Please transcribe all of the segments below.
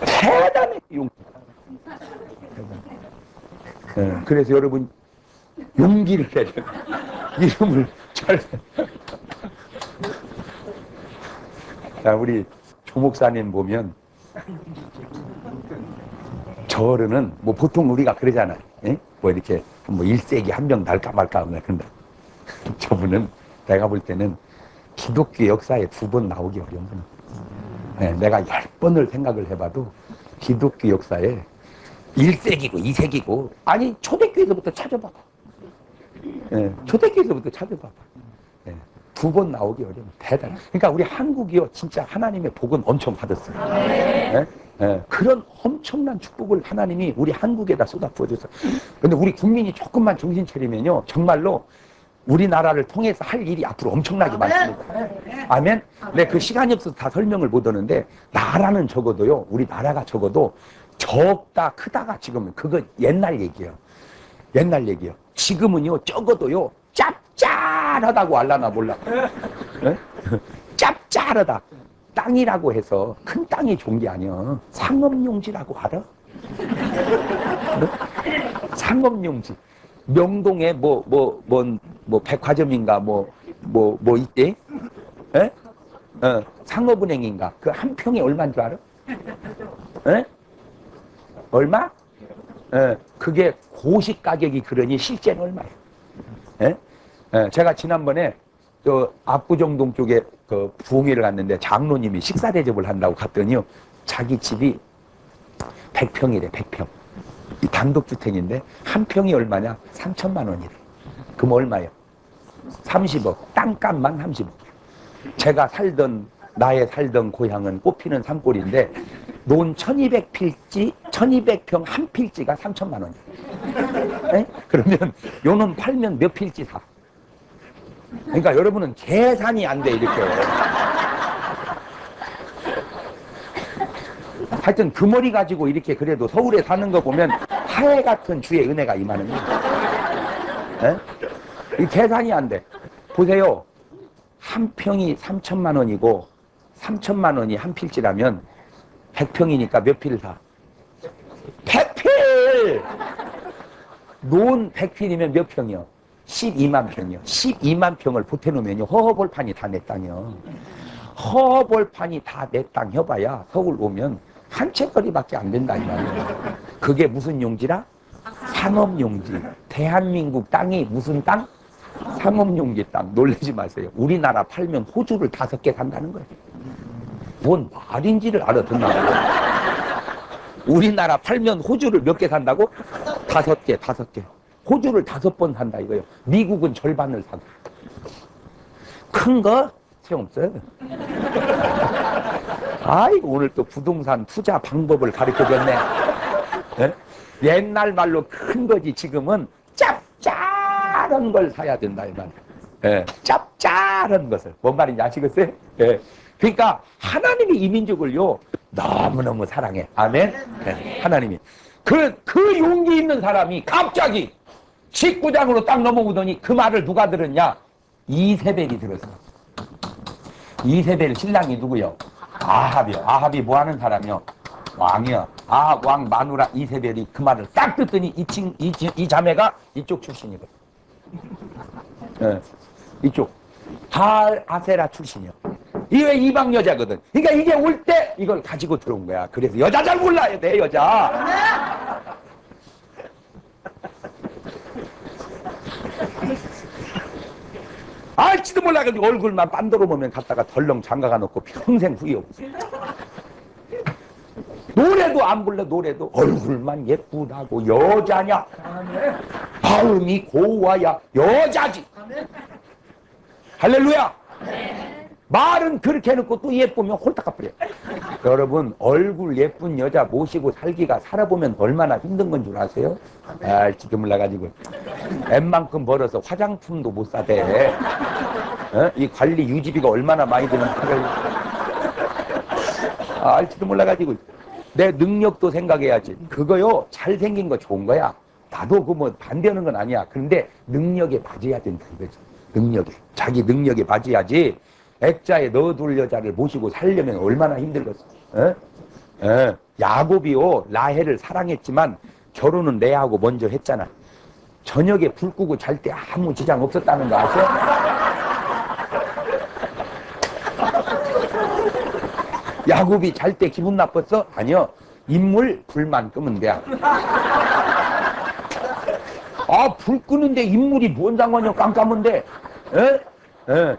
대단해, 용기. 그래서 여러분, 용기를 내야 돼요. 이름을 잘. 자, 우리 조 목사님 보면, 저 어른은, 뭐 보통 우리가 그러잖아요. 에? 뭐 이렇게, 뭐 일세기 한 명 날까 말까, 그런다. 저분은, 내가 볼 때는 기독교 역사에 2번 나오기 어려운 거는. 내가 10번을 생각을 해봐도 기독교 역사에 1세기고 2세기고 아니 초대교회에서부터 찾아봐. 초대교회에서부터 찾아봐. 2번 나오기 어려운 대단. 그러니까 우리 한국이요 진짜 하나님의 복은 엄청 받았어요. 그런 엄청난 축복을 하나님이 우리 한국에다 쏟아 부어줬어요. 근데 우리 국민이 조금만 정신 차리면요 정말로 우리나라를 통해서 할 일이 앞으로 엄청나게 많습니다. 아멘? 네, 그 시간이 없어서 다 설명을 못 하는데, 나라는 적어도요, 우리나라가 적어도 적다, 크다가 지금은 그거 옛날 얘기예요. 옛날 얘기예요. 지금은요, 적어도요, 짭짤하다고 알라나 몰라. 네? 짭짤하다. 땅이라고 해서 큰 땅이 좋은 게 아니야. 상업용지라고 알아? 네? 상업용지. 명동에 백화점인가 있지? 에? 상업은행인가? 그 한 평이 얼마인 줄 알아? 에? 얼마? 그게 고시 가격이 그러니 실제는 얼마예요? 제가 지난번에 압구정동 쪽에 그 부흥회를 갔는데 장로님이 식사 대접을 한다고 갔더니요 자기 집이 100평이래. 100평. 이 단독주택인데 한 평이 얼마냐? 3천만 원이래. 그럼 얼마예요? 30억. 땅값만 30억. 제가 나의 살던 고향은 꽃피는 산골인데 논 1200평 한 필지가 3천만 원이에요. 그러면 요놈 팔면 몇 필지 사? 그러니까 여러분은 계산이 안 돼 이렇게. 하여튼 그 머리 가지고 이렇게 그래도 서울에 사는 거 보면 하해 같은 주의 은혜가 임하는 거예요. 이 계산이 안 돼. 보세요. 한 평이 3천만 원이고 3천만 원이 한 필지라면 100평이니까 몇 필을 사? 100필! 논 100필이면 몇 평이요? 12만 평이요. 12만 평을 보태놓으면요. 허허벌판이 다 내 땅이요. 허허벌판이 다 내 땅 해봐야 서울 오면 한 채거리밖에 안 된다 이 말이에요. 그게 무슨 용지라? 상업용지. 대한민국 땅이 무슨 땅? 상업용지 땅. 놀라지 마세요. 우리나라 팔면 호주를 5개 산다는 거예요. 뭔 말인지를 알아듣나. 우리나라 팔면 호주를 몇 개 산다고? 5개, 5개. 호주를 5번 산다 이거예요. 미국은 절반을 사고. 큰 거? 소용없어요. 아이고 오늘 또 부동산 투자 방법을 가르쳐줬네. 네? 옛날 말로 큰 거지. 지금은 짭짤한 걸 사야 된다 이 말. 네. 짭짤한 것을. 뭔 말인지 아시겠어요? 네. 그러니까 하나님이 이 민족을요 너무너무 사랑해. 아멘. 네. 하나님이 그 용기 있는 사람이 갑자기 19장으로 딱 넘어오더니 그 말을 누가 들었냐? 이세벨이 들었어. 이세벨 신랑이 누구요? 아합이요. 아합이 뭐 하는 사람이요? 왕이요. 아합 왕 마누라 이세벨이 그 말을 딱 듣더니 이 자매가 이쪽 출신이거든. 네. 이쪽. 바알 아세라 출신이요. 이게 이방 여자거든. 그러니까 이게 올 때 이걸 가지고 들어온 거야. 그래서 여자 잘 몰라야 돼, 여자. 알지도 몰라가지고 얼굴만 빤도로 보면 갖다가 덜렁 장가가 놓고 평생 후회 없어. 노래도 안 불러. 노래도 얼굴만 예쁘다고 여자냐? 마음이 고와야 여자지. 할렐루야. 말은 그렇게 해놓고 또 예쁘면 홀딱 가버려. 여러분 얼굴 예쁜 여자 모시고 살기가 살아보면 얼마나 힘든 건 줄 아세요? 알지도 몰라가지고 웬만큼 벌어서 화장품도 못 사대. 이 관리 유지비가 얼마나 많이 드는 거를 알지도 몰라가지고 내 능력도 생각해야지. 그거요 잘생긴 거 좋은 거야. 나도 그 뭐 반대하는 건 아니야. 그런데 능력에 맞아야 된다 이거지. 능력에. 자기 능력에 맞아야지. 액자에 넣어둘 여자를 모시고 살려면 얼마나 힘들겠어. 예, 야곱이요 라헬을 사랑했지만 결혼은 레아하고 먼저 했잖아. 저녁에 불 끄고 잘 때 아무 지장 없었다는 거 아세요? 야곱이 잘 때 기분 나빴어? 아니요. 인물 불만 끄면 돼. 아, 불 끄는데 인물이 뭔 상관이야? 깜깜한데. 에? 에.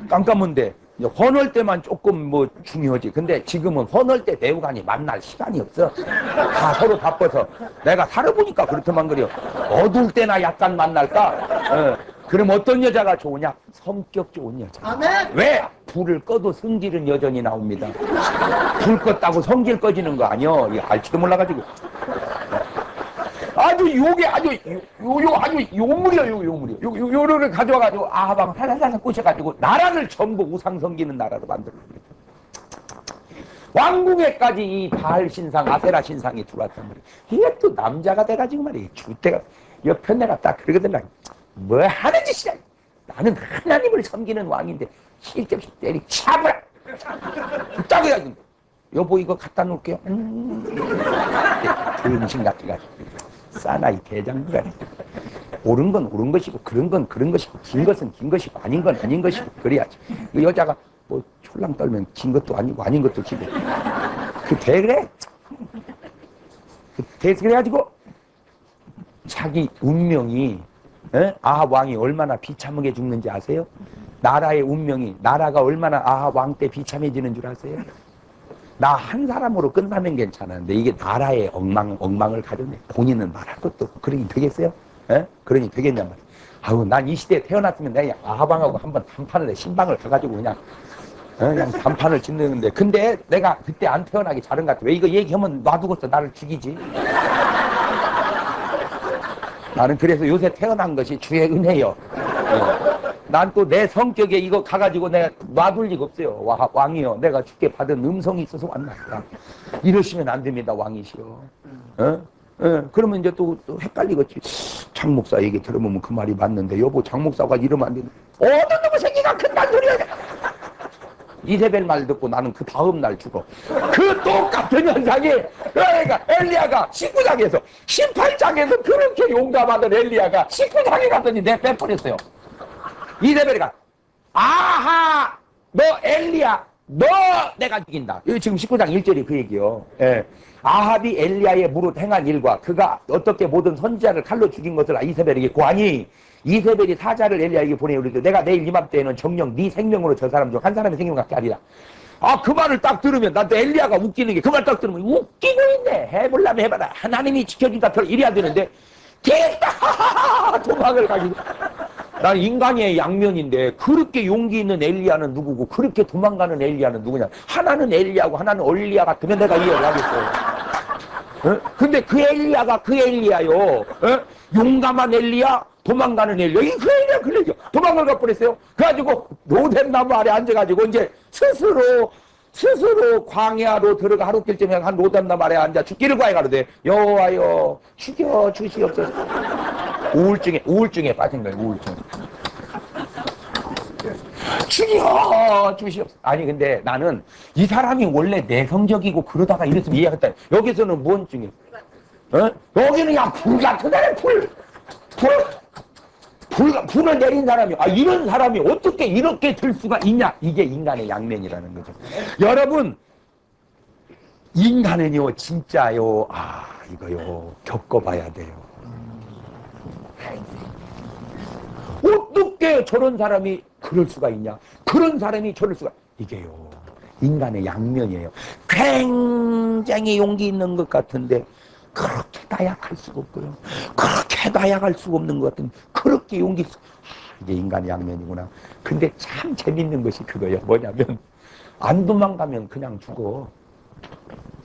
깜깜한데. 헌할 때만 조금 뭐 중요하지. 근데 지금은 헌할 때 배우가니 만날 시간이 없어. 다 서로 바빠서. 내가 살아보니까 그렇더만 그래요. 어두울 때나 약간 만날까? 그럼 어떤 여자가 좋으냐? 성격 좋은 여자. 아멘. 왜? 불을 꺼도 성질은 여전히 나옵니다. 불 껐다고 성질 꺼지는 거 아니요. 이거 알지도 몰라가지고. 아주 요게 아주 아주 요물이요. 요를 가져와가지고 아방 살살살 꼬셔가지고 나라를 전부 우상 섬기는 나라로 만들어줍니다. 왕궁에까지 이 바알 신상, 아세라 신상이 들어왔단 말이에요. 이게 또 남자가 돼가지고 말이에요. 주대가 옆편 내가 딱 그러거든. 뭐 하는 짓이야. 나는 하나님을 섬기는 왕인데 실제없이 때리 차버려. 딱 해가지고 여보 이거 갖다 놓을게요. 음식 같아가지고. 사나이 대장부가 옳은 건 옳은 것이고 그런 건 그런 것이고 긴 것은 긴 것이고 아닌 건 아닌 것이고 그래야지. 그 여자가 뭐 촐랑 떨면 긴 것도 아니고 아닌 것도 기고 그래 그래가지고 자기 운명이 아합 왕이 얼마나 비참하게 죽는지 아세요? 나라의 운명이 나라가 얼마나 아합 왕 때 비참해지는 줄 아세요? 나 한 사람으로 끝나면 괜찮았는데 이게 나라의 엉망을 가졌네. 본인은 말할 것도 없고 그러니 되겠어요? 그러니 되겠냔 말이야. 아우 난 이 시대에 태어났으면 내가 아합왕하고 한번 단판을 해. 신방을 가가지고 그냥 단판을 짓는데 근데 내가 그때 안 태어나기 잘한 것 같아. 왜 이거 얘기하면 놔두고서 나를 죽이지? 나는 그래서 요새 태어난 것이 주의 은혜요. 난 또 내 성격에 이거 가가지고 내가 놔둘 리가 없어요. 왕이요. 내가 주께 받은 음성이 있어서 왔나. 이러시면 안 됩니다, 왕이시여. 그러면 이제 또 헷갈리겠지. 장 목사 얘기 들어보면 그 말이 맞는데, 여보, 장 목사가 이러면 안 되는데, 어떤 놈의 새끼가 큰단 소리야! 이세벨 말 듣고 나는 그 다음 날 죽어. 그 똑같은 현상이, 그러니까 엘리야가 19장에서, 18장에서 그렇게 용감하던 엘리야가 19장에 갔더니 내 빼버렸어요. 이세벨이가 아하 너 엘리야 너 내가 죽인다. 여기 지금 19장 1절이 그 얘기요. 예. 아합이 엘리야의 무릇 행한 일과 그가 어떻게 모든 선지자를 칼로 죽인 것을 이세벨에게 고하니 이세벨이 사자를 엘리야에게 보내어 이르되 내가 내일 이맘때에는 정녕 네 생명으로 저 사람 중 한 사람의 생명 갖게 하리라. 아, 그 말을 딱 들으면 나도 엘리야가 웃기는 게 그 말 딱 들으면 웃기고 있네. 해보려면 해봐라. 하나님이 지켜준다 별 이래야 되는데 됐다 도망을 가지고 난 인간의 양면인데 그렇게 용기 있는 엘리야는 누구고 그렇게 도망가는 엘리야는 누구냐. 하나는 엘리야고 하나는 올리야 같으면 내가 이해를 하겠어. 근데 그 엘리야가 그 엘리야요. 용감한 엘리야 도망가는 엘리야 이 그 엘리야 그 엘리야 도망을 가버렸어요. 그래가지고 로뎀나무 아래 앉아가지고 이제 스스로 광야로 들어가 하루길쯤에 한 로뎀나무 아래 앉아 죽기를 구하여가로되 여호와여 죽여 주시옵소서. 우울증에 빠진 거예요. 우울증. 죽여 주시옵소서. 아니 근데 나는 이 사람이 원래 내성적이고 그러다가 이랬으면 이해하겠다. 여기서는 뭔 증이에요? 여기는 그냥 불 같은 애네. 불을 내린 사람이 이런 사람이 어떻게 이렇게 들 수가 있냐. 이게 인간의 양면이라는 거죠. 여러분 인간은요 진짜요 이거요 겪어봐야 돼요. 어떻게 저런 사람이 그럴 수가 있냐. 그런 사람이 저럴 수가 이게요 인간의 양면이에요. 굉장히 용기 있는 것 같은데 그렇게 나약할 수가 없고요. 그렇게 나약할 수가 없는 것 같은 그렇게 용기 있어. 이게 인간의 양면이구나. 근데 참 재밌는 것이 그거예요. 뭐냐면 안 도망가면 그냥 죽어.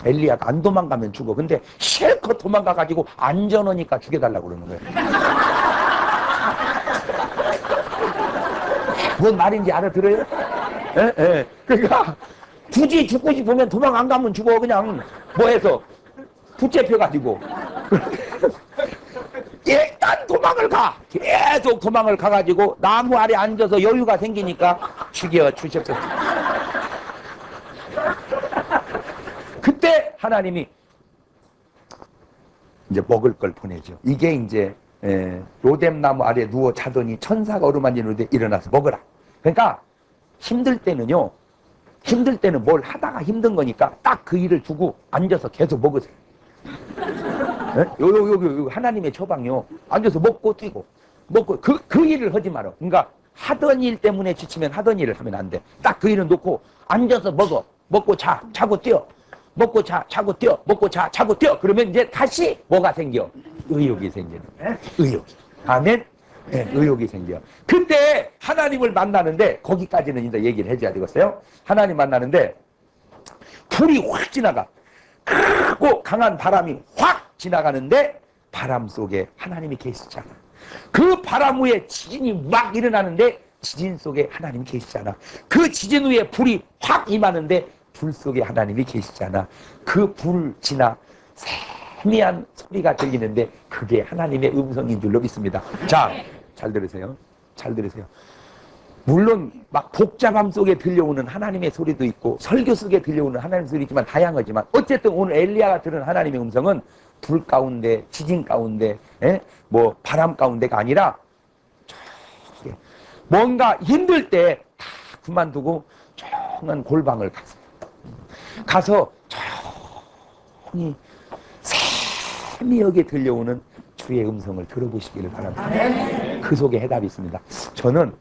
엘리야가 안 도망가면 죽어. 근데 실컷 도망가가지고 안전하니까 죽여달라고 그러는 거예요. 뭔 말인지 알아들어요? 그러니까 굳이 죽고 싶으면 도망 안 가면 죽어. 그냥 뭐해서 붙잡혀가지고 일단 도망을 가. 계속 도망을 가가지고 나무 아래 앉아서 여유가 생기니까 죽여 주셨어요. 그때 하나님이 이제 먹을 걸 보내죠. 이게 이제 로뎀나무 아래 누워 자더니 천사가 어루만지는데 일어나서 먹으라. 그러니까 힘들 때는요, 힘들 때는 뭘 하다가 힘든 거니까 딱 그 일을 두고 앉아서 계속 먹으세요. 여기 하나님의 처방이요. 앉아서 먹고 뛰고 먹고 그 일을 하지 마라. 그러니까 하던 일 때문에 지치면 하던 일을 하면 안 돼. 딱 그 일을 놓고 앉아서 먹어. 먹고 자고 뛰어. 먹고 자고 뛰어. 먹고 자고 뛰어. 그러면 이제 다시 뭐가 생겨? 의욕이 생기는 거예요. 의욕. 아멘. 네, 의욕이 생겨. 그때 하나님을 만나는데 거기까지는 이제 얘기를 해줘야 되겠어요. 하나님 만나는데 불이 확 지나가. 크고 강한 바람이 확 지나가는데 바람 속에 하나님이 계시잖아. 그 바람 후에 지진이 막 일어나는데 지진 속에 하나님이 계시잖아. 그 지진 후에 불이 확 임하는데 불 속에 하나님이 계시잖아. 그 불 지나 세미한 소리가 들리는데 그게 하나님의 음성인 줄로 믿습니다. 자, 잘 들으세요. 잘 들으세요. 물론 막 복잡함 속에 들려오는 하나님의 소리도 있고 설교 속에 들려오는 하나님의 소리지만 다양하지만 어쨌든 오늘 엘리야가 들은 하나님의 음성은 불 가운데, 지진 가운데, 뭐 바람 가운데가 아니라 뭔가 힘들 때 다 그만두고 조용한 골방을 가서 조용히 세미하게 들려오는 주의 음성을 들어보시기를 바랍니다. 그 속에 해답이 있습니다. 저는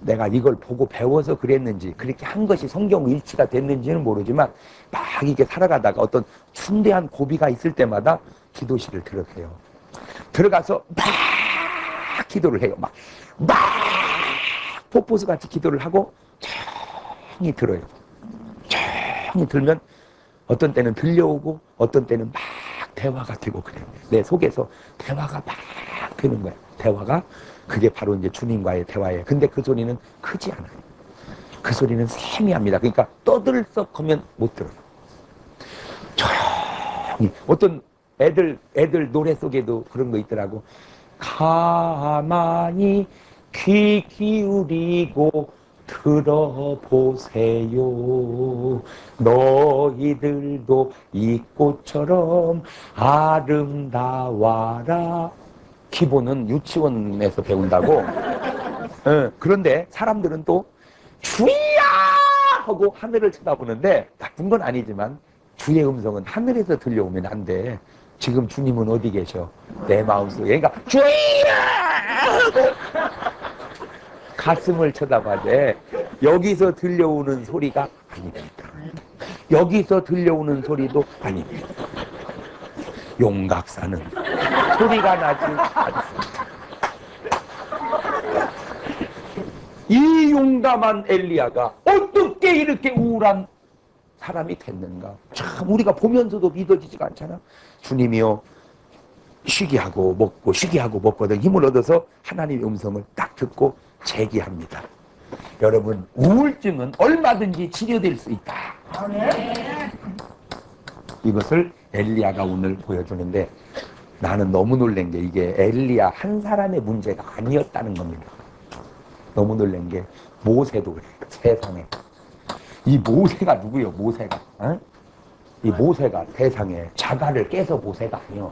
내가 이걸 보고 배워서 그랬는지 그렇게 한 것이 성경 일치가 됐는지는 모르지만 막 이렇게 살아가다가 어떤 중대한 고비가 있을 때마다 기도실을 들어가요. 들어가서 막 기도를 해요. 막 폭포수같이 기도를 하고 조용히 들어요. 조용히 들면 어떤 때는 들려오고 어떤 때는 막 대화가 되고 그래요. 내 속에서 대화가 막 되는 거예요. 대화가 그게 바로 이제 주님과의 대화예요. 근데 그 소리는 크지 않아요. 그 소리는 세미합니다. 그러니까 떠들썩하면 못 들어요. 조용히. 어떤 애들 노래 속에도 그런 거 있더라고. 가만히 귀 기울이고 들어보세요. 너희들도 이 꽃처럼 아름다워라. 기본은 유치원에서 배운다고. 그런데 사람들은 또 주야 하고 하늘을 쳐다보는데 나쁜 건 아니지만 주의 음성은 하늘에서 들려오면 안 돼. 지금 주님은 어디 계셔? 내 마음속에. 그러니까 주야 하고 가슴을 쳐다봐야 돼. 여기서 들려오는 소리가 아닙니다. 여기서 들려오는 소리도 아닙니다. 용각사는 소리가 나지 않습니다. 이 용감한 엘리야가 어떻게 이렇게 우울한 사람이 됐는가? 참 우리가 보면서도 믿어지지가 않잖아. 주님이요, 쉬게 하고 먹고 쉬게 하고 먹거든 힘을 얻어서 하나님의 음성을 딱 듣고 제기합니다. 여러분, 우울증은 얼마든지 치료될 수 있다. 이것을 엘리야가 오늘 보여주는데 나는 너무 놀란 게 이게 엘리야 한 사람의 문제가 아니었다는 겁니다. 너무 놀란 게 모세도 그래요. 세상에. 이 모세가 누구요? 모세가. 어? 이 모세가 세상에 자갈을 깨서 모세가 아니요.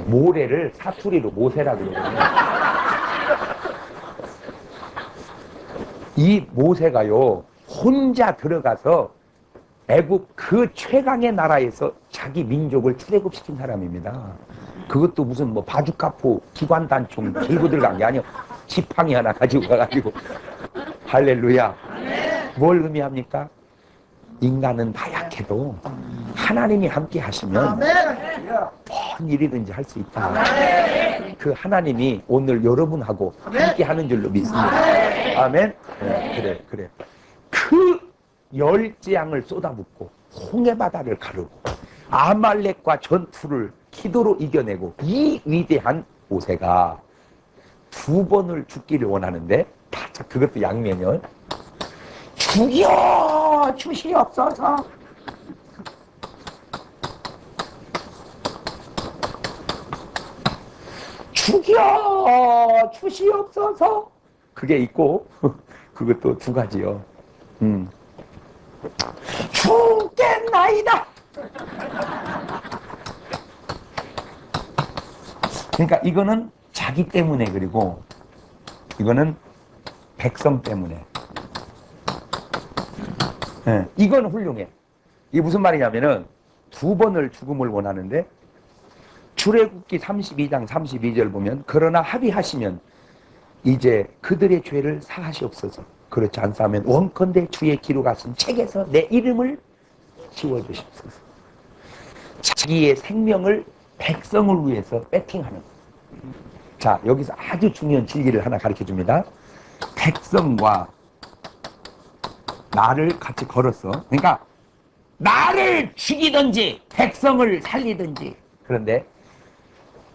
모래를 사투리로 모세라고 그러거든요. 이 모세가요 혼자 들어가서 애국 그 최강의 나라에서 자기 민족을 출애굽시킨 사람입니다. 그것도 무슨 뭐 바주카포 기관단총 들고 들어간 게 아니요. 지팡이 하나 가지고 가가지고. 할렐루야. 뭘 의미합니까? 인간은 다약해도 하나님이 함께 하시면 뭔 일이든지 할 수 있다. 그 하나님이 오늘 여러분하고 함께 하는 줄로 믿습니다. 아멘. 네, 그래. 그 열재앙을 쏟아붓고 홍해바다를 가르고 아말렉과 전투를 기도로 이겨내고 이 위대한 모세가 2번을 죽기를 원하는데 바짝 그것도 양면을 죽여 주시옵소서. 죽여 주시옵소서. 그게 있고 그것도 두 가지요. 죽겠나이다. 그러니까 이거는 자기 때문에, 그리고 이거는 백성 때문에. 네, 이건 훌륭해. 이게 무슨 말이냐면은 두 번을 죽음을 원하는데, 출애굽기 32장 32절 보면 그러나 합의하시면 이제 그들의 죄를 사하시옵소서. 그렇지 않사면 원컨대 주의 기록하신 책에서 내 이름을 지워주시옵소서. 자기의 생명을 백성을 위해서 배팅하는. 자, 여기서 아주 중요한 진리를 하나 가르쳐 줍니다. 백성과 나를 같이 걸었어. 그러니까 나를 죽이든지 백성을 살리든지. 그런데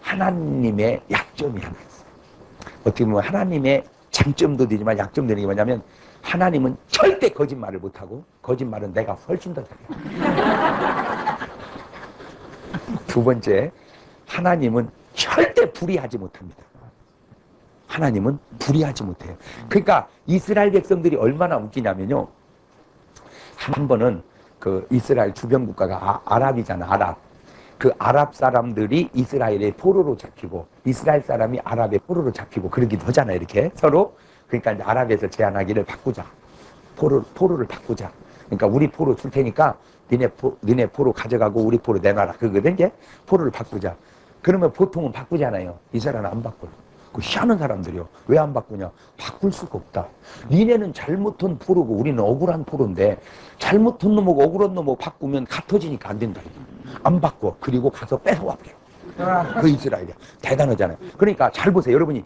하나님의 약점이 하나 있어요. 어떻게 보면 하나님의 장점도 되지만 약점도 되는 게 뭐냐면, 하나님은 절대 거짓말을 못하고, 거짓말은 내가 훨씬 더 잘해요. 두 번째, 하나님은 절대 불의하지 못합니다. 하나님은 불의하지 못해요. 그러니까 이스라엘 백성들이 얼마나 웃기냐면요, 한 번은 그 이스라엘 주변 국가가 아랍이잖아, 아랍. 그 아랍 사람들이 이스라엘의 포로로 잡히고, 이스라엘 사람이 아랍의 포로로 잡히고 그러기도 하잖아요, 이렇게 서로. 그러니까 이제 아랍에서 제안하기를 바꾸자. 포로를 바꾸자. 그러니까 우리 포로 줄 테니까 니네 포로 가져가고 우리 포로 내놔라. 그거거든, 이제. 포로를 바꾸자. 그러면 보통은 바꾸잖아요. 이스라엘은 안 바꿔요. 그 희한한 사람들이요. 왜 안 바꾸냐? 바꿀 수가 없다. 니네는 잘못한 포로고 우리는 억울한 포로인데, 잘못한 놈하고 억울한 놈하고 바꾸면 같아지니까 안 된다. 안 바꿔. 그리고 가서 뺏어와 버려. 그 이스라엘이야. 대단하잖아요. 그러니까 잘 보세요. 여러분이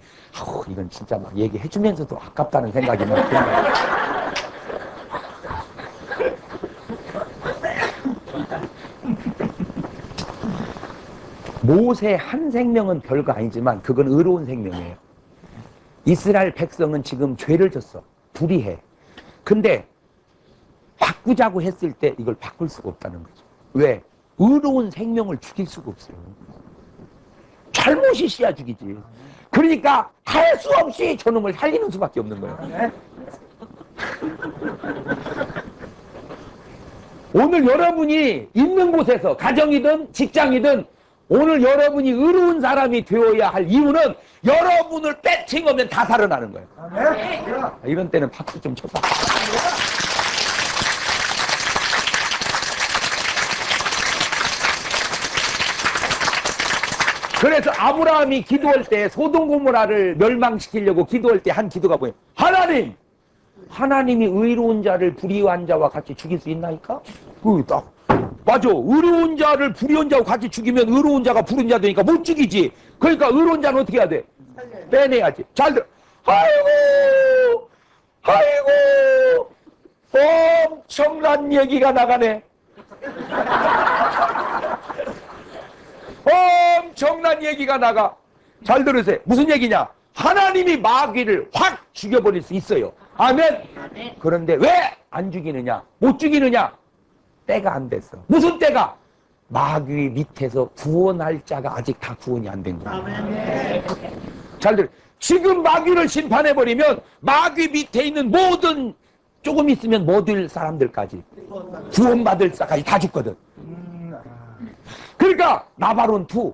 이건 진짜 막 얘기해주면서도 아깝다는 생각이 막 드는 거예요. 모세 한 생명은 별거 아니지만 그건 의로운 생명이에요. 이스라엘 백성은 지금 죄를 졌어. 불의해. 근데 바꾸자고 했을 때 이걸 바꿀 수가 없다는 거죠. 왜? 의로운 생명을 죽일 수가 없어요. 잘못이 씨야 죽이지. 그러니까 할 수 없이 저놈을 살리는 수밖에 없는 거예요. 오늘 여러분이 있는 곳에서, 가정이든 직장이든, 오늘 여러분이 의로운 사람이 되어야 할 이유는 여러분을 빼칭하면 다 살아나는 거예요. 이런 때는 박수 좀 쳐봐. 그래서 아브라함이 기도할 때, 소돔 고모라를 멸망시키려고 기도할 때 한 기도가 뭐예요? 하나님! 하나님이 의로운 자를 불의한 자와 같이 죽일 수 있나이까? 딱 맞아. 의로운 자를 불의한 자와 같이 죽이면 의로운 자가 불의한 자 되니까 못 죽이지. 그러니까 의로운 자는 어떻게 해야 돼? 빼내야지. 잘 들어. 아이고 엄청난 얘기가 나가네. 엄청난 얘기가 나가. 잘 들으세요. 무슨 얘기냐? 하나님이 마귀를 확 죽여버릴 수 있어요. 아멘. 그런데 왜 안 죽이느냐? 못 죽이느냐? 때가 안 됐어. 무슨 때가? 마귀 밑에서 구원할 자가 아직 다 구원이 안 된 거야. 잘 들어. 지금 마귀를 심판해버리면 마귀 밑에 있는 모든, 조금 있으면 못 될 사람들까지, 구원받을 자까지 다 죽거든. 그러니까 나바론 2.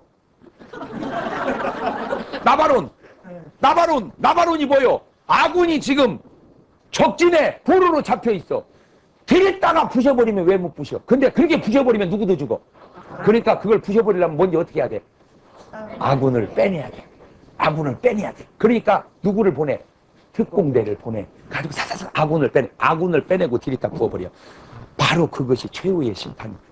나바론이 뭐요? 아군이 지금 적진에 포로로 잡혀있어. 데렸다가 부셔버리면 왜 못 부셔? 근데 그렇게 부셔버리면 누구도 죽어. 그러니까 그걸 부셔버리려면 먼저 어떻게 해야 돼? 아군을 빼내야 돼. 아군을 빼내야 돼. 그러니까 누구를 보내? 특공대를 보내. 가지고 사사사 아군을 빼내고 데렸다 부어버려. 바로 그것이 최후의 심판입니다.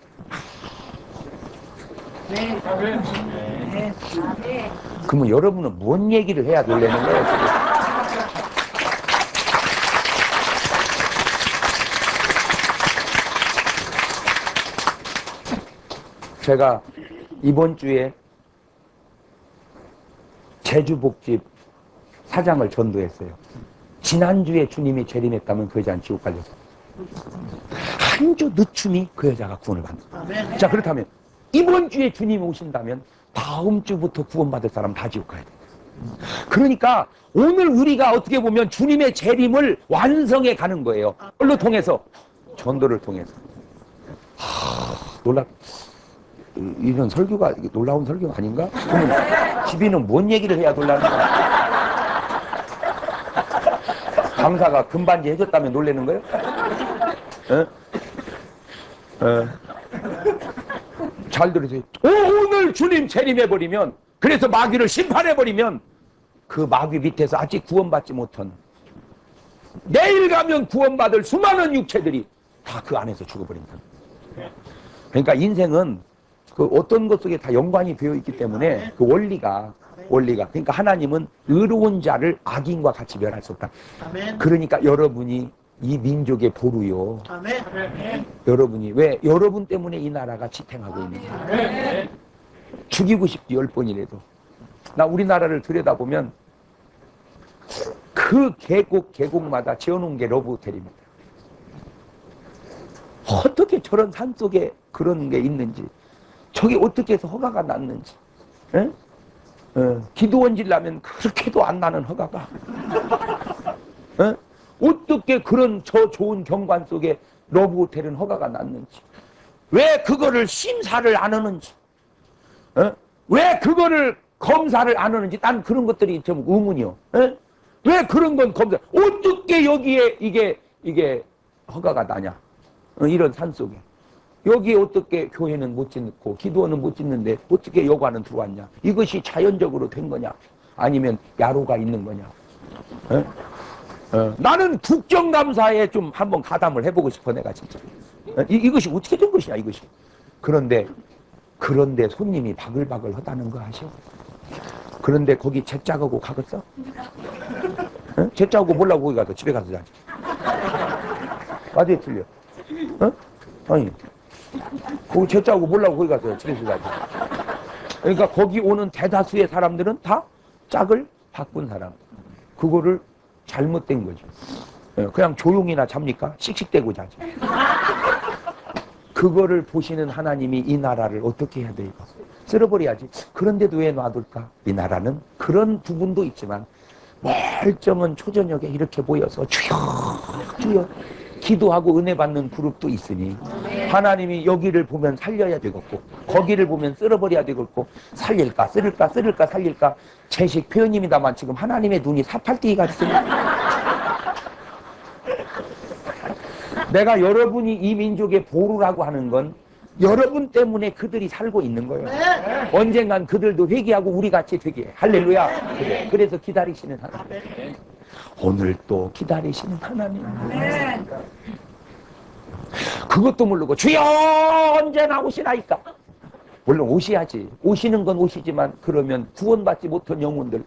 그러면 여러분은 뭔 얘기를 해야 되려는 거예요? 제가 이번 주에 제주복집 사장을 전도했어요. 지난주에 주님이 재림했다면 그 여자는 지옥 갈려서 한 주 늦춤이 그 여자가 구원을 받는다. 자, 그렇다면 이번 주에 주님이 오신다면 다음 주부터 구원받을 사람 다 지옥 가야 돼. 그러니까 오늘 우리가 어떻게 보면 주님의 재림을 완성해 가는 거예요. 뭘로 통해서? 전도를 통해서. 이런 설교가 놀라운 설교가 아닌가? 그러면 집이는 뭔 얘기를 해야 놀라는 거야? 강사가 금반지 해줬다면 놀라는 거예요? 잘 들으세요. 오늘 주님 재림해버리면, 그래서 마귀를 심판해버리면 그 마귀 밑에서 아직 구원받지 못한, 내일 가면 구원받을 수많은 육체들이 다 그 안에서 죽어버린다. 그러니까 인생은 그 어떤 것 속에 다 연관이 되어 있기 때문에 그 원리가 그러니까 하나님은 의로운 자를 악인과 같이 멸할 수 없다. 그러니까 여러분이 이 민족의 보루요. 여러분이 왜 여러분 때문에 이 나라가 지탱하고 있는 거예요. 죽이고 싶지 10번이라도. 나 우리나라를 들여다보면 그 계곡마다 지어놓은 게 러브 호텔입니다. 어떻게 저런 산속에 그런 게 있는지, 저게 어떻게 해서 허가가 났는지, 기도원 지려면 그렇게도 안 나는 허가가, 어떻게 그런 저 좋은 경관 속에 러브 호텔은 허가가 났는지, 왜 그거를 심사를 안 하는지, 왜 그거를 검사를 안 하는지, 난 그런 것들이 좀 의문이요. 왜 그런 건 검사, 어떻게 여기에 이게 허가가 나냐? 이런 산 속에. 여기에 어떻게 교회는 못 짓고 기도원은 못 짓는데 어떻게 여관은 들어왔냐? 이것이 자연적으로 된 거냐? 아니면 야로가 있는 거냐? 나는 국정감사에 좀 한번 가담을 해보고 싶어, 내가 진짜. 이것이 어떻게 된 것이냐, 이것이. 그런데 손님이 바글바글 하다는 거 아셔? 그런데 거기 제 짜고 가겠어? 제 짜고 몰라고 거기 가서 집에 가서 자지. 맞아요, 틀려? 아니, 거기 제 짜고 몰라고 거기 가서 집에서 자지. 그러니까 거기 오는 대다수의 사람들은 다 짝을 바꾼 사람. 그거를 잘못된 거죠. 그냥 조용히나 잡니까? 씩씩대고 자지. 그거를 보시는 하나님이 이 나라를 어떻게 해야 돼, 이거? 쓸어버려야지. 그런데도 왜 놔둘까? 이 나라는 그런 부분도 있지만 멀쩡한 초저녁에 이렇게 모여서 주여 기도하고 은혜 받는 그룹도 있으니 하나님이 여기를 보면 살려야 되겠고 거기를 보면 쓸어버려야 되겠고, 살릴까 살릴까 제식 표현입니다만 지금 하나님의 눈이 사팔띠가 있습니다. 내가 여러분이 이 민족의 보루라고 하는 건 여러분 때문에 그들이 살고 있는 거예요. 언젠간 그들도 회개하고 우리 같이 회개해. 할렐루야. 그래. 그래서 기다리시는 하나님. 오늘 또 기다리시는 하나님. 그것도 모르고 주여 언제 나오시나이까. 물론 오셔야지. 오시는 건 오시지만 그러면 구원받지 못한 영혼들,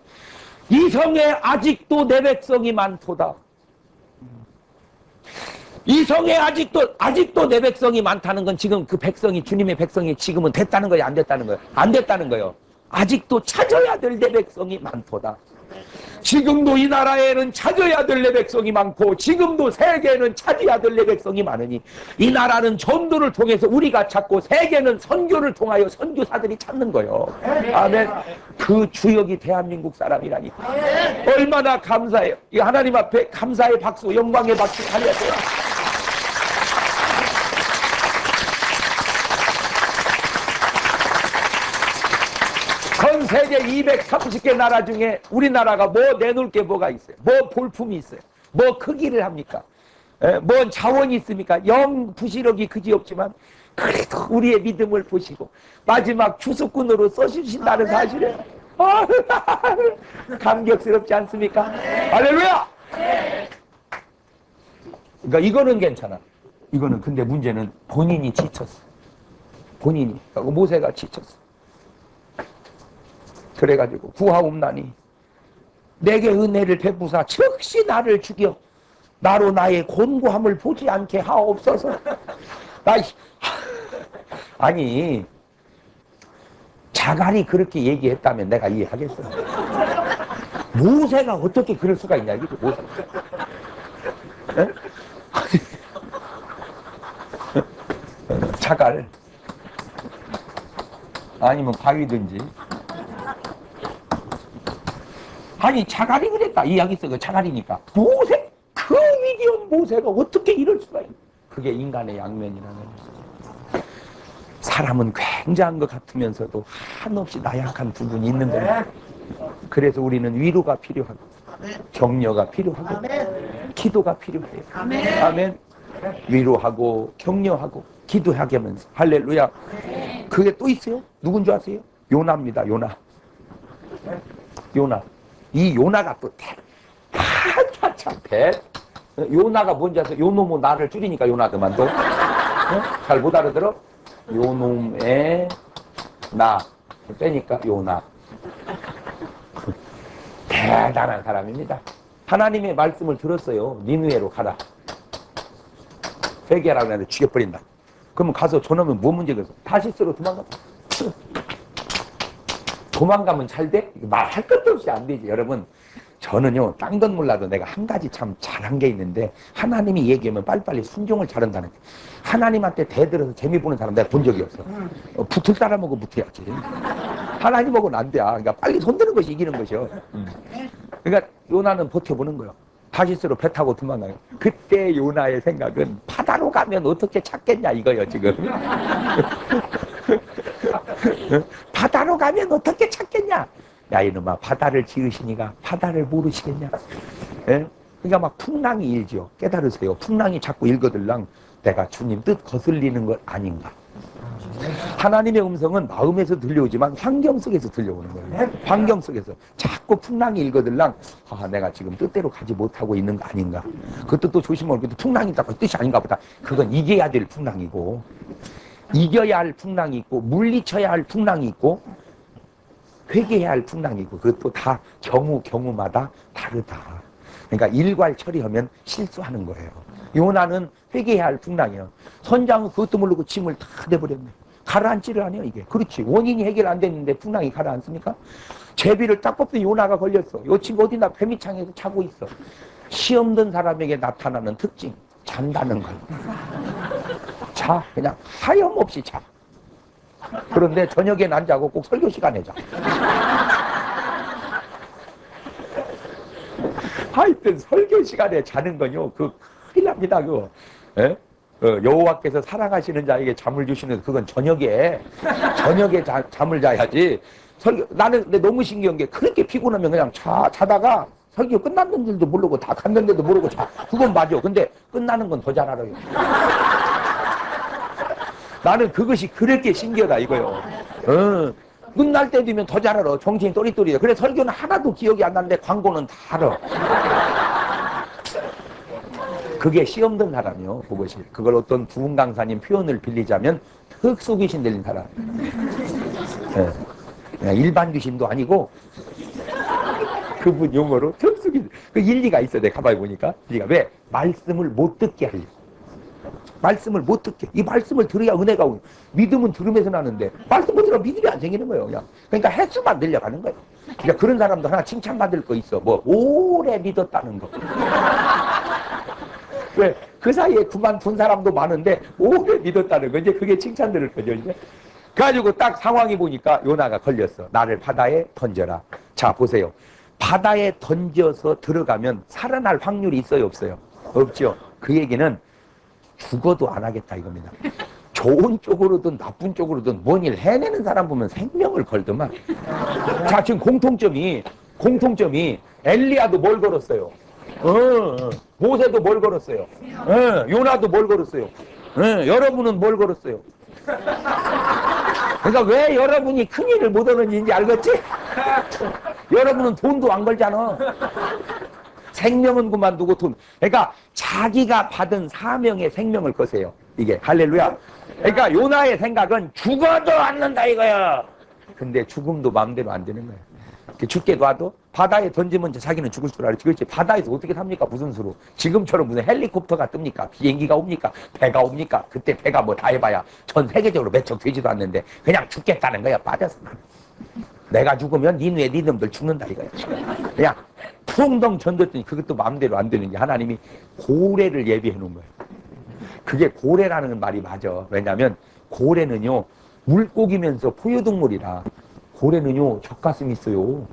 이 성에 아직도 내 백성이 많도다. 이 성에 아직도 내 백성이 많다는 건 지금 그 백성이, 주님의 백성이 지금은 됐다는 거예요, 안 됐다는 거예요? 안 됐다는 거예요. 아직도 찾아야 될 내 백성이 많도다. 지금도 이 나라에는 찾아야 될 내 백성이 많고 지금도 세계에는 찾아야 될 내 백성이 많으니, 이 나라는 전도를 통해서 우리가 찾고 세계는 선교를 통하여 선교사들이 찾는 거예요. 아멘. 그 주역이 대한민국 사람이라니 얼마나 감사해요. 이 하나님 앞에 감사의 박수, 영광의 박수 하려야 돼요. 전 세계 230개 나라 중에 우리나라가 뭐 내놓을 게 뭐가 있어요? 뭐 볼품이 있어요? 뭐 크기를 합니까? 뭔 자원이 있습니까? 영 부시럭이 그지없지만 그래도 우리의 믿음을 보시고 마지막 주수꾼으로 써주신다는 사실에 감격스럽지 않습니까? 할렐루야! 그러니까 이거는 괜찮아. 이거는. 근데 문제는 본인이 지쳤어. 본인이. 모세가 지쳤어. 그래가지고 구하옵나니 내게 은혜를 베푸사 즉시 나를 죽여 나로 나의 곤고함을 보지 않게 하옵소서. 아니, 자갈이 그렇게 얘기했다면 내가 이해하겠어. 모세가 어떻게 그럴 수가 있냐, 이게 모세. 자갈 아니면 바위든지. 아니 자갈이 그랬다 이야기 써. 그 자갈이니까 모세, 그 위대한 모세가 어떻게 이럴 수가 있냐. 그게 인간의 양면이라는 거예요. 사람은 굉장한 것 같으면서도 한없이 나약한 부분이 있는 거예요. 그래서 우리는 위로가 필요하고 격려가 필요하고 기도가 필요해요. 아멘. 위로하고 격려하고 기도하게 하면서 할렐루야. 그게 또 있어요. 누군 줄 아세요? 요나입니다. 요나. 요나. 이 요나가 또 참 요나가 뭔지 아세요? 요놈의 나를 줄이니까 요나더만도. 잘 못 알아들어? 요놈의 나 빼니까 요나. 대단한 사람입니다. 하나님의 말씀을 들었어요. 니느웨로 가라. 회개하라고 하는데 죽여버린다. 그러면 가서 저놈은 뭐 문제가 있어? 다시스로 도망가. 도망가면 잘 돼? 말할 것도 없이 안 되지. 여러분, 저는요, 딴 건 몰라도 내가 한 가지 참 잘한 게 있는데, 하나님이 얘기하면 빨리빨리 순종을 잘한다는 게. 하나님한테 대들어서 재미 보는 사람 내가 본 적이 없어. 붙을 사람하고 붙어야지. 하나님하고는 안 돼. 그러니까 빨리 손드는 것이 이기는 것이요. 그러니까 요나는 버텨보는 거예요. 다시스로 배 타고 도망가요. 그때 요나의 생각은 바다로 가면 어떻게 찾겠냐 이거예요 지금. 바다로 가면 어떻게 찾겠냐. 야 이놈아, 바다를 지으시니까 바다를 모르시겠냐. 예? 그러니까 막 풍랑이 일지요. 깨달으세요. 풍랑이 자꾸 일거들랑 내가 주님 뜻 거슬리는 것 아닌가. 하나님의 음성은 마음에서 들려오지만 환경 속에서 들려오는 거예요. 환경 속에서 자꾸 풍랑이 일거들랑 내가 지금 뜻대로 가지 못하고 있는 거 아닌가. 그것도 또 조심하고, 그것도 풍랑이 있다고 뜻이 아닌가 보다. 그건 이겨야 될 풍랑이고, 이겨야 할 풍랑이 있고, 물리쳐야 할 풍랑이 있고, 회개해야 할 풍랑이고, 그것도 다 경우마다 다르다. 그러니까 일괄 처리하면 실수하는 거예요. 요나는 회개해야 할 풍랑이에요. 선장은 그것도 모르고 짐을 다 내버렸네. 가라앉지를 않아요 이게. 그렇지. 원인이 해결 안 됐는데 풍랑이 가라앉습니까? 제비를 딱 뽑더니 요나가 걸렸어. 요 친구 어디나 배미창에서 자고 있어. 시험 든 사람에게 나타나는 특징, 잔다는 거예요. 자, 그냥 하염없이 자. 그런데 저녁엔 안 자고 꼭 설교 시간에 자. 하여튼 설교 시간에 자는 건요, 그 큰일 납니다, 그거. 예? 여호와께서 사랑하시는 자에게 잠을 주시는, 그건 저녁에 잠을 자야지. 나는 근데 너무 신기한 게, 그렇게 피곤하면 그냥 자다가 설교 끝났는 줄도 모르고 다 갔는데도 모르고 자. 그건 맞아. 근데 끝나는 건 더 잘 알아요. 나는 그것이 그렇게 신기하다 이거요. 끝날 때 되면 더 잘 알아. 정신이 또리또리해. 그래 설교는 하나도 기억이 안 나는데 광고는 다 알아. 그게 시험 든 사람이요. 그것이. 그걸 어떤 부흥 강사님 표현을 빌리자면 흑수 귀신 들린 사람. 네. 일반 귀신도 아니고 그분 용어로 흑수 귀신. 그 일리가 있어. 내가 가만히 보니까. 일리가 왜? 말씀을 못 듣게 하려. 말씀을 못 듣게. 이 말씀을 들어야 은혜가 오고. 믿음은 들으면서 나는데 말씀 못 들으면 믿음이 안 생기는 거예요. 그냥. 그러니까 횟수만 늘려가는 거예요. 그러니까 그런 사람도 하나 칭찬받을 거 있어. 뭐 오래 믿었다는 거. 왜? 그 사이에 그만둔 사람도 많은데 오래 믿었다는 거. 이제 그게 칭찬 들을 거죠. 이제. 그래가지고 딱 상황이 보니까 요나가 걸렸어. 나를 바다에 던져라. 자 보세요. 바다에 던져서 들어가면 살아날 확률이 있어요 없어요? 없죠. 그 얘기는 죽어도 안 하겠다 이겁니다. 좋은 쪽으로든 나쁜 쪽으로든 뭔 일 해내는 사람 보면 생명을 걸더만. 자 지금 공통점이 엘리야도 뭘 걸었어요? 모세도 뭘 걸었어요? 요나도 뭘 걸었어요? 여러분은 뭘 걸었어요? 그러니까 왜 여러분이 큰일을 못 얻는지 알겠지? 여러분은 돈도 안 걸잖아. 생명은 그만두고 돈. 그러니까 자기가 받은 사명의 생명을 거세요. 이게 할렐루야. 그러니까 요나의 생각은 죽어도 않는다 이거야. 근데 죽음도 마음대로 안 되는 거야. 죽게 놔도 바다에 던지면 자기는 죽을 줄 알았지. 그렇지. 바다에서 어떻게 삽니까? 무슨 수로? 지금처럼 무슨 헬리콥터가 뜹니까? 비행기가 옵니까? 배가 옵니까? 그때 배가 뭐 다 해봐야 전 세계적으로 몇 척 되지도 않는데 그냥 죽겠다는 거야. 빠져서. 내가 죽으면 니네 니놈들 죽는다 이거야. 그냥 풍덩 던졌더니 그것도 마음대로 안 되는 게 하나님이 고래를 예비해 놓은 거예요. 그게 고래라는 말이 맞아. 왜냐하면 고래는요 물고기면서 포유동물이라. 고래는요 젖가슴이 있어요.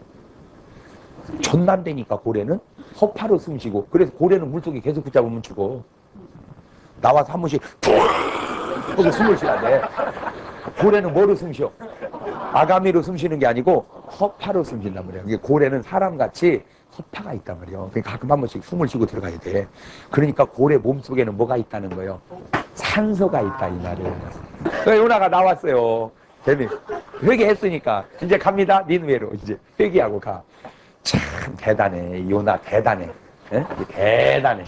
전난되니까 고래는 허파로 숨 쉬고, 그래서 고래는 물속에 계속 붙잡으면 죽어. 나와서 한 번씩 푹 하고 숨을 쉬어야 돼. 고래는 뭐로 숨 쉬어? 아가미로 숨 쉬는 게 아니고 허파로 숨 쉰단 말이야. 이게 고래는 사람같이 허파가 있단 말이에요. 그러니까 가끔 한 번씩 숨을 쉬고 들어가야 돼. 그러니까 고래 몸속에는 뭐가 있다는 거예요? 산소가 있다 이 말이에요. 요나가 나왔어요. 재미 회개했으니까 이제 갑니다. 니느웨로 이제 회개하고 가. 참 대단해. 요나 대단해. 예? 대단해.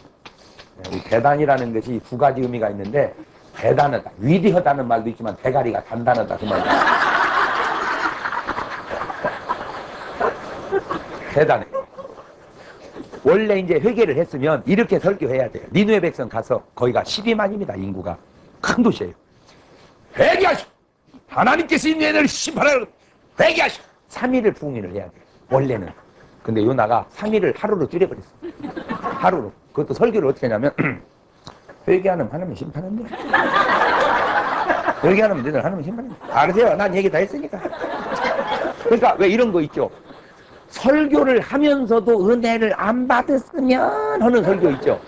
이 대단이라는 것이 두 가지 의미가 있는데, 대단하다, 위대하다는 말도 있지만 대가리가 단단하다 그 말이야. 대단해. 원래 이제 회개를 했으면 이렇게 설교해야 돼요. 니느웨 백성 가서 거기가 12만입니다. 인구가 큰 도시예요. 회개하시오. 하나님께서 이 니느웨를 심판하러 회개하시오. 3일을 부흥회를 해야 돼요. 원래는. 근데 요나가 3일을 하루로 줄여버렸어. 하루로. 그것도 설교를 어떻게 하냐면 회개하는 하나님 심판한대. 회개하는 너희들 하나님 심판한대. 알으세요? 난 얘기 다 했으니까. 그러니까 왜 이런 거 있죠? 설교를 하면서도 은혜를 안 받았으면 하는 설교 있죠?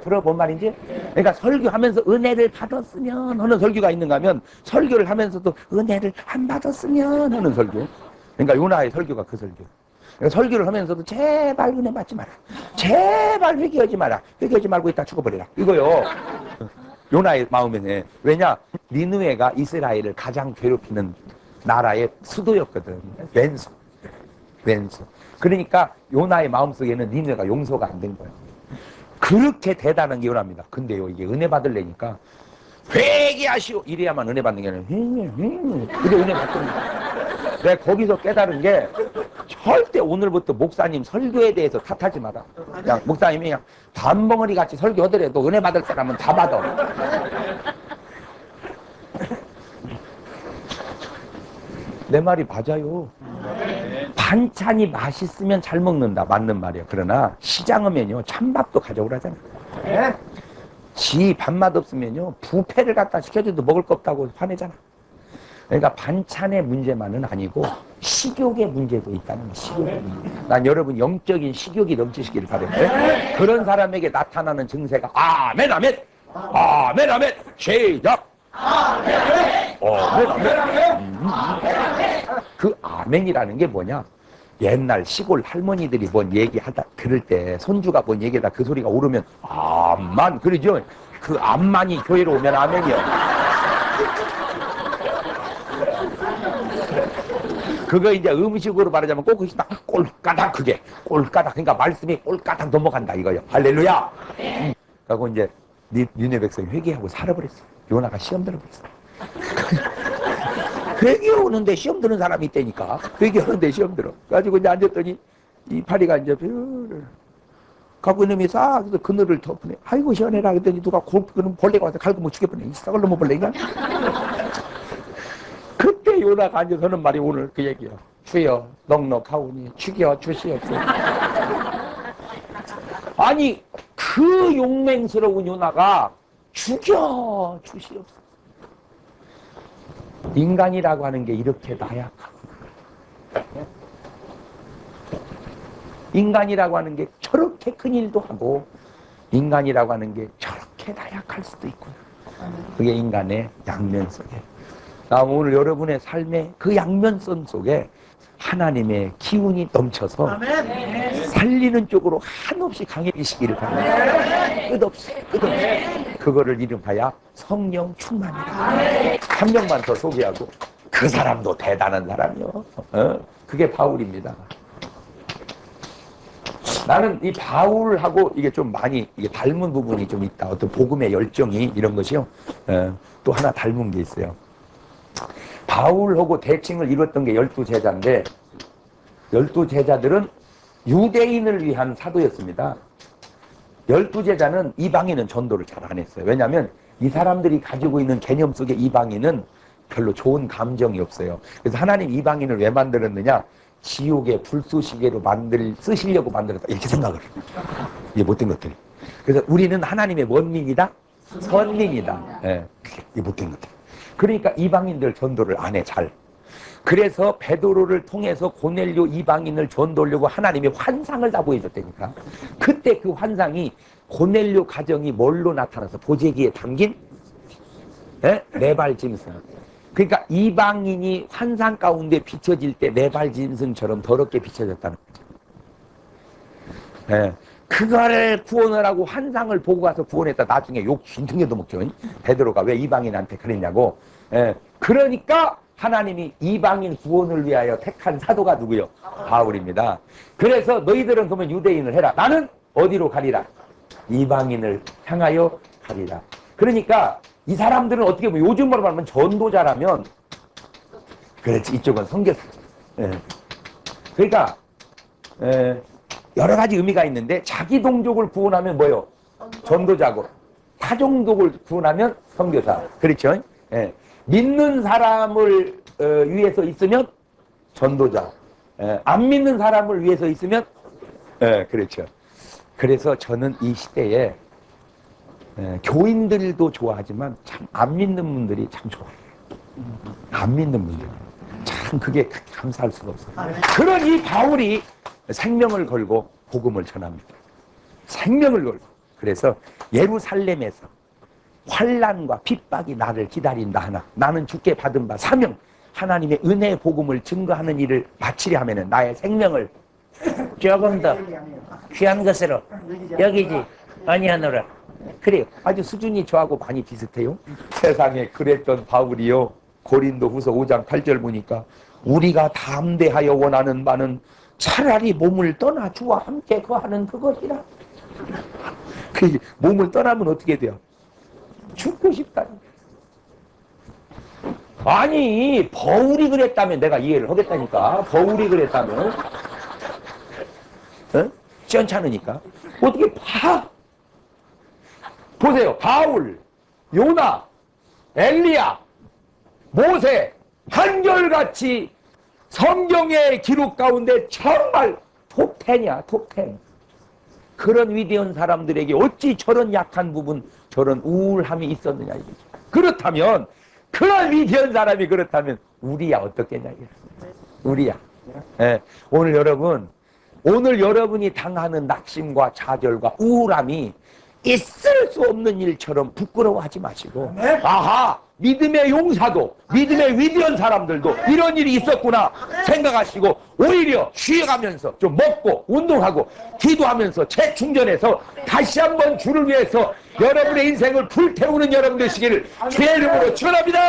들어본 말인지? 그러니까 설교하면서 은혜를 받았으면 하는 설교가 있는가 하면, 설교를 하면서도 은혜를 안 받았으면 하는 설교. 그러니까 요나의 설교가 그 설교. 그러니까 설교를 하면서도 제발 은혜 받지 마라. 제발 회개하지 마라. 회개하지 말고 있다 죽어버리라. 이거요. 요나의 마음에는. 왜냐? 니느웨가 이스라엘을 가장 괴롭히는 나라의 수도였거든. 왼수. 그러니까 요나의 마음속에는 니느웨가 용서가 안 된 거예요. 그렇게 대단한 게 요나입니다. 근데요, 이게 은혜 받으려니까 회개하시오 이래야만 은혜 받는 게 아니라 이래 은혜 받는 거야. 내가 거기서 깨달은 게, 절대 오늘부터 목사님 설교에 대해서 탓하지 마라. 그냥 목사님이 그냥 단벙어리 같이 설교하더라도 은혜 받을 사람은 다 받아. 내 말이 맞아요. 반찬이 맛있으면 잘 먹는다. 맞는 말이야. 그러나 시장 오면요, 찬밥도 가져오라잖아. 지 밥맛 없으면요, 부패를 갖다 시켜줘도 먹을 거 없다고 화내잖아. 그러니까 반찬의 문제만은 아니고 식욕의 문제도 있다는 거야. 식욕의 문제. 난 여러분 영적인 식욕이 넘치시기를 바랍니다. 그런 사람에게 나타나는 증세가 아멘 아멘 아멘 아멘 시작 아멘 아멘 아멘. 그 아멘이라는 게 뭐냐? 옛날 시골 할머니들이 뭔 얘기하다 들을 때, 손주가 뭔 얘기하다 그 소리가 오르면 암만 그러죠. 그 암만이 교회로 오면 아멘이요. 그거 이제 음식으로 말하자면 꼭 그것이 딱 꼴까닥, 그게 꼴까닥. 그러니까 말씀이 꼴까닥 넘어간다 이거요. 할렐루야. 그리고 이제 니느웨 백성이 회개하고 살아버렸어. 요나가 시험 들어버렸어. 회개하는데 시험 드는 사람이 있다니까. 회개하는데 시험 들어. 그래가지고 이제 앉았더니 이 파리가 이제 갖고 있는 놈이 싹 그래서 그늘을 덮으네. 아이고 시원해라. 그랬더니 누가 그런 벌레가 와서 갈고 뭐 죽여버리네. 이 썩을 놈의 벌레가. 그때 요나가 앉아서 하는 말이 오늘 그 얘기야. 주여 넉넉하오니 죽여 주시옵소서. 아니 그 용맹스러운 요나가 죽여 주시옵소서. 인간이라고 하는 게 이렇게 나약하고, 인간이라고 하는 게 저렇게 큰 일도 하고, 인간이라고 하는 게 저렇게 나약할 수도 있구나. 그게 인간의 양면성에. 나 오늘 여러분의 삶의 그 양면성 속에 하나님의 기운이 넘쳐서 살리는 쪽으로 한없이 강해지시기를 바랍니다. 끝없이. 그거를 이름하여 성령 충만이다. 한 명만 더 소개하고, 그 사람도 대단한 사람이요. 그게 바울입니다. 나는 이 바울하고 이게 좀 많이 이게 닮은 부분이 좀 있다. 어떤 복음의 열정이 이런 것이요. 또 하나 닮은 게 있어요. 바울하고 대칭을 이뤘던 게 12제자인데 12제자들은 유대인을 위한 사도였습니다. 12제자는 이방인은 전도를 잘 안 했어요. 왜냐하면 이 사람들이 가지고 있는 개념 속에 이방인은 별로 좋은 감정이 없어요. 그래서 하나님 이방인을 왜 만들었느냐? 지옥의 불쏘시개로 쓰시려고 만들었다. 이렇게 생각을 해요. 이게 못된 것들이. 그래서 우리는 하나님의 뭔 민이다? 선민이다. 예, 이게 못된 것들. 그러니까 이방인들 전도를 안 해, 잘. 그래서 베드로를 통해서 고넬료 이방인을 전도하려고 하나님이 환상을 다 보여줬다니까. 그때 그 환상이 고넬료 가정이 뭘로 나타나서 보재기에 담긴 네발짐승. 그러니까 이방인이 환상 가운데 비춰질 때 네발짐승처럼 더럽게 비춰졌다는 거죠. 그거를 구원을 하고 환상을 보고 가서 구원했다. 나중에 욕 진퉁에도 먹죠. 베드로가 왜 이방인한테 그랬냐고. 그러니까 하나님이 이방인 구원을 위하여 택한 사도가 누구요? 바울입니다. 그래서 너희들은 그러면 유대인을 해라. 나는 어디로 가리라? 이방인을 향하여 가리라. 그러니까 이 사람들은 어떻게 보면 요즘으로 말하면 전도자라면, 그렇지, 이쪽은 선교사. 그러니까 여러 가지 의미가 있는데, 자기 동족을 구원하면 뭐요? 전도자고, 타종족을 구원하면 선교사. 그렇죠? 믿는 사람을 위해서 있으면 전도자, 안 믿는 사람을 위해서 있으면 그렇죠. 그래서 저는 이 시대에 교인들도 좋아하지만 참 안 믿는 분들이 참 좋아해요. 안 믿는 분들 참 그게 감사할 수가 없어요. 그런 이 바울이 생명을 걸고 복음을 전합니다. 생명을 걸고. 그래서 예루살렘에서 환난과 핍박이 나를 기다린다 하나, 나는 주께 받은 바 사명, 하나님의 은혜의 복음을 증거하는 일을 마치려 하면은 나의 생명을 조금 더 귀한 것으로 여기지 아니하노라. 그래요. 아주 수준이 저하고 많이 비슷해요. 세상에 그랬던 바울이요, 고린도 후서 5장 8절 보니까 우리가 담대하여 원하는 바는 차라리 몸을 떠나 주와 함께 거하는 그것이라. 그 몸을 떠나면 어떻게 돼요? 죽고 싶다니. 아니, 바울이 그랬다면 내가 이해를 하겠다니까. 바울이 그랬다면 시원찮으니까. 어떻게 봐? 보세요. 바울, 요나, 엘리야, 모세, 한결같이 성경의 기록 가운데 정말 톱10이야, 톱10. 그런 위대한 사람들에게 어찌 저런 약한 부분, 저런 우울함이 있었느냐 이거죠. 그렇다면, 그런 위대한 사람이 그렇다면 우리야 어떻겠냐 이거죠. 우리야. 오늘 여러분이 당하는 낙심과 좌절과 우울함이 있을 수 없는 일처럼 부끄러워하지 마시고, 아하, 믿음의 용사도, 믿음의 위대한 사람들도 이런 일이 있었구나 생각하시고, 오히려 쉬어가면서 좀 먹고 운동하고 기도하면서 재충전해서 다시 한번 주를 위해서 여러분의 인생을 불태우는 여러분 되시기를 주의 이름으로 축원합니다.